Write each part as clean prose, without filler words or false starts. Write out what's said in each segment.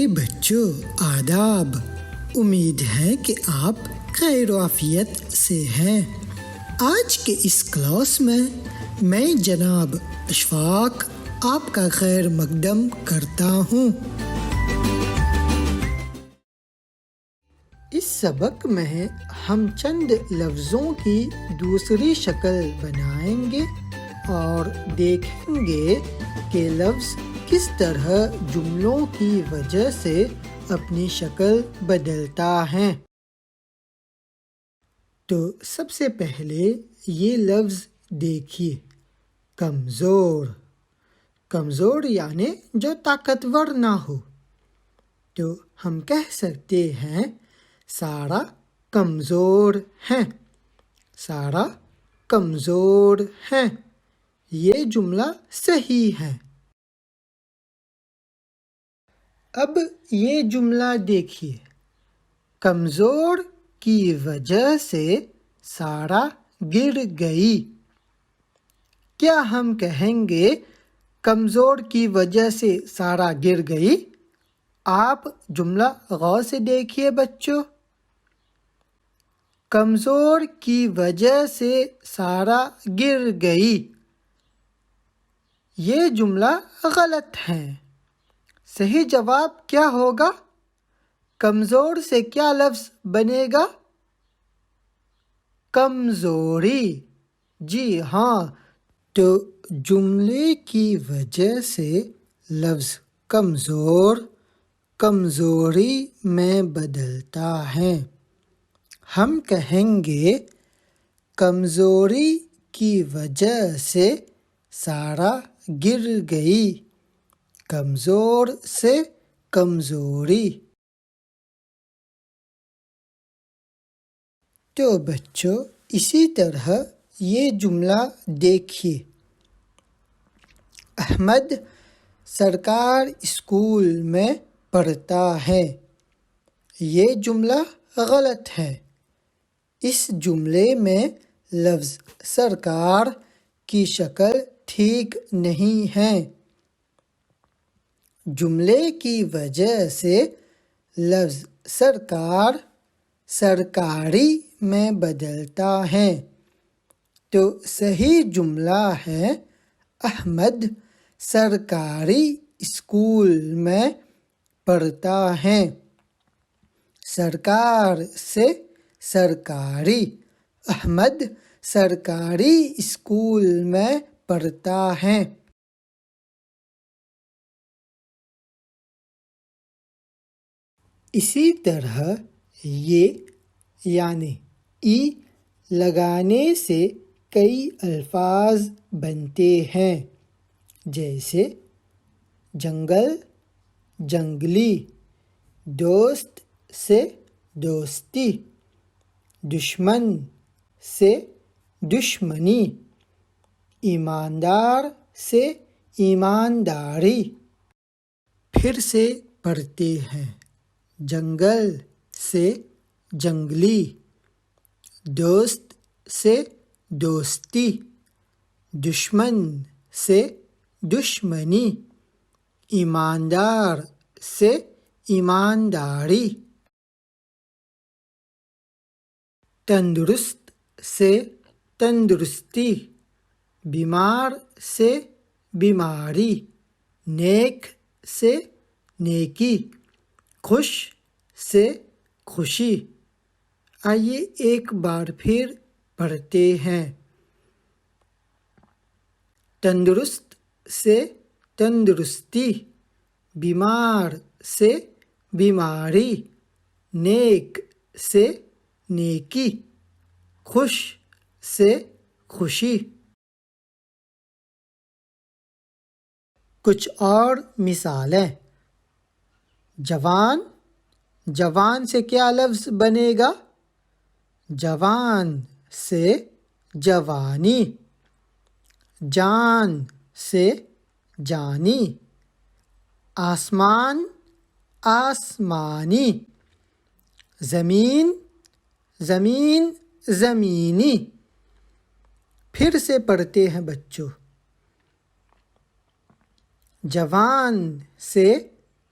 پیارے بچوں آداب، امید ہے کہ آپ خیر و عافیت سے ہیں۔ آج کے اس کلاس میں جناب اشفاق آپ کا خیر مقدم کرتا ہوں۔ اس سبق میں ہم چند لفظوں کی دوسری شکل بنائیں گے اور دیکھیں گے کہ لفظ کس طرح جملوں کی وجہ سے اپنی شکل بدلتا ہے۔ تو سب سے پہلے یہ لفظ دیکھیے، کمزور۔ کمزور یعنی جو طاقتور نہ ہو۔ تو ہم کہہ سکتے ہیں سارا کمزور ہے، سارا کمزور ہے۔ یہ جملہ صحیح ہے۔ اب یہ جملہ دیکھیے، کمزور کی وجہ سے سارا گر گئی۔ کیا ہم کہیں گے کمزور کی وجہ سے سارا گر گئی؟ آپ جملہ غور سے دیکھیے بچوں، کمزور کی وجہ سے سارا گر گئی۔ یہ جملہ غلط ہے۔ صحیح جواب کیا ہوگا؟ کمزور سے کیا لفظ بنے گا؟ کمزوری۔ جی ہاں، تو جملے کی وجہ سے لفظ کمزور کمزوری میں بدلتا ہے۔ ہم کہیں گے کمزوری کی وجہ سے سارا گر گئی۔ کمزور سے کمزوری۔ تو بچوں اسی طرح یہ جملہ دیکھیے، احمد سرکار اسکول میں پڑھتا ہے۔ یہ جملہ غلط ہے۔ اس جملے میں لفظ سرکار کی شکل ٹھیک نہیں ہے۔ جملے کی وجہ سے لفظ سرکار سرکاری میں بدلتا ہے۔ تو صحیح جملہ ہے احمد سرکاری اسکول میں پڑھتا ہے۔ سرکار سے سرکاری، احمد سرکاری اسکول میں پڑھتا ہے۔ اسی طرح یہ یعنی ای لگانے سے کئی الفاظ بنتے ہیں، جیسے جنگل، جنگلی، دوست سے دوستی، دشمن سے دشمنی، ایماندار سے ایمانداری۔ پھر سے پڑھتے ہیں، جنگل سے جنگلی، دوست سے دوستی، دشمن سے دشمنی، ایماندار سے ایمانداری۔ تندرست سے تندرستی، بیمار سے بیماری، نیک سے نیکی، خوش سے خوشی۔ آئیے ایک بار پھر پڑھتے ہیں، تندرست سے تندرستی، بیمار سے بیماری، نیک سے نیکی، خوش سے خوشی۔ کچھ اور مثالیں، جوان، جوان سے کیا لفظ بنے گا؟ جوان سے جوانی، جان سے جانی، آسمان، آسمانی، زمین، زمین، زمینی۔ پھر سے پڑھتے ہیں بچوں، جوان سے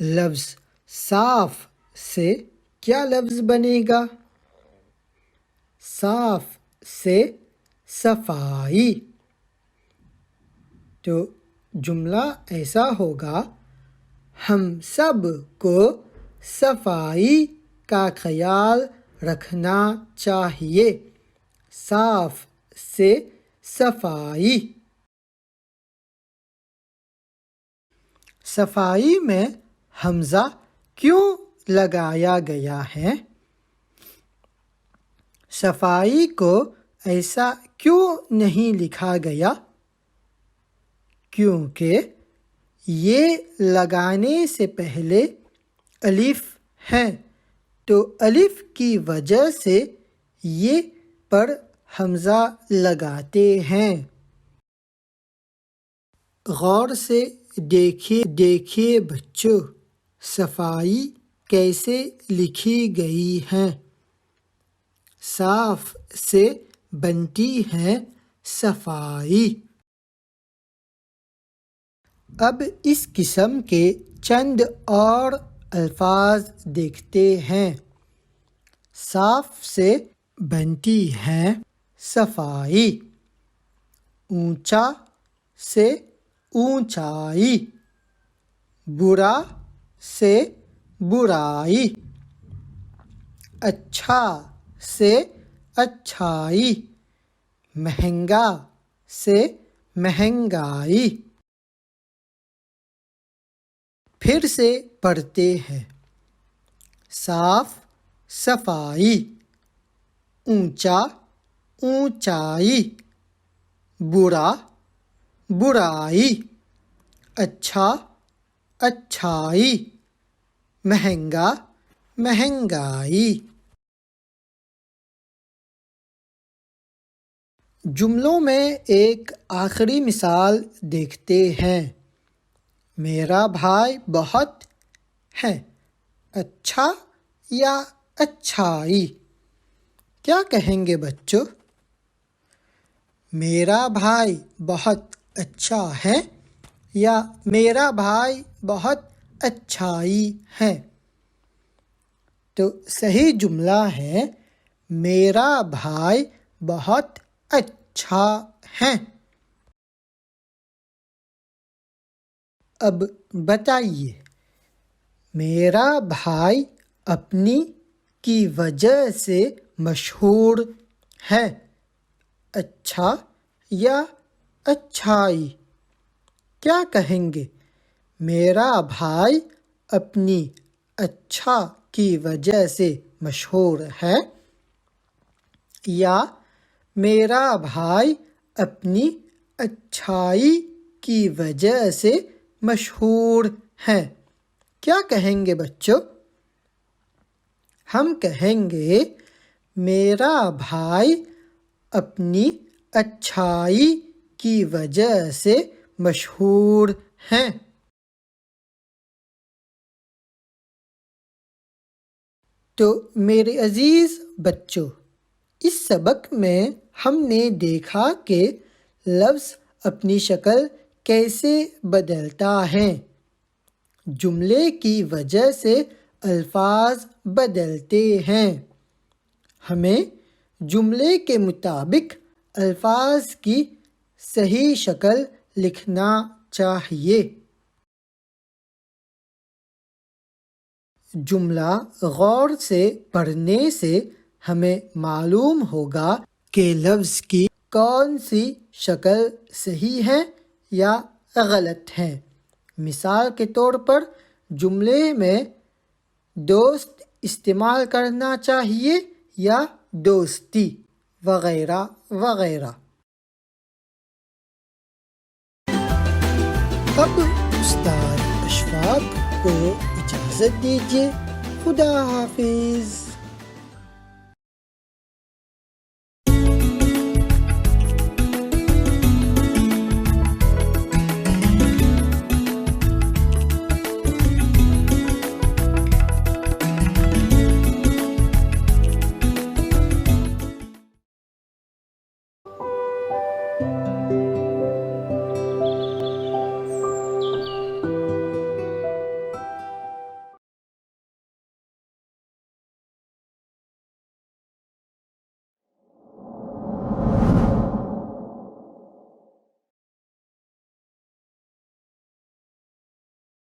لفظ صاف سے کیا لفظ بنے گا؟ صاف سے صفائی. تو جملہ ایسا ہوگا، ہم سب کو صفائی کا خیال رکھنا چاہیے. صاف سے صفائی. صفائی میں حمزہ کیوں لگایا گیا ہے؟ صفائی کو ایسا کیوں نہیں لکھا گیا؟ کیونکہ یہ لگانے سے پہلے الف ہے، تو الف کی وجہ سے یہ پر حمزہ لگاتے ہیں. غور سے دیکھیے بچوں، صفائی کیسے لکھی گئی ہے؟ صاف سے بنتی ہے صفائی. اب اس قسم کے چند اور الفاظ دیکھتے ہیں. صاف سے بنتی ہے صفائی. اونچا سے اونچائی. برا سے برائی. اچھا سے اچھائی. مہنگا سے مہنگائی. پھر سے پڑھتے ہیں. صاف صفائی. اونچا اونچائی. برا برائی. اچھا اچھائی. مہنگا مہنگائی. جملوں میں ایک آخری مثال دیکھتے ہیں. میرا بھائی بہت ہے. اچھا یا اچھائی؟ کیا کہیں گے بچوں؟ میرا بھائی بہت اچھا ہے یا میرا بھائی بہت اچھائی ہے؟ تو صحیح جملہ ہے میرا بھائی بہت اچھا ہے. اب بتائیے، میرا بھائی اپنی کی وجہ سے مشہور ہے. اچھا یا اچھائی؟ کیا کہیں گے؟ میرا بھائی اپنی اچھا کی وجہ سے مشہور ہے یا میرا بھائی اپنی اچھائی کی وجہ سے مشہور ہے؟ کیا کہیں گے بچوں؟ ہم کہیں گے میرا بھائی اپنی اچھائی کی وجہ سے مشہور ہے. تو میرے عزیز بچوں، اس سبق میں ہم نے دیکھا کہ لفظ اپنی شکل کیسے بدلتا ہے. جملے کی وجہ سے الفاظ بدلتے ہیں. ہمیں جملے کے مطابق الفاظ کی صحیح شکل لکھنا چاہیے. جملہ غور سے پڑھنے سے ہمیں معلوم ہوگا کہ لفظ کی کون سی شکل صحیح ہے یا غلط ہے. مثال کے طور پر جملے میں دوست استعمال کرنا چاہیے یا دوستی وغیرہ وغیرہ. اب استاد اشفاق کو اجازت دیجیے. خدا حافظ.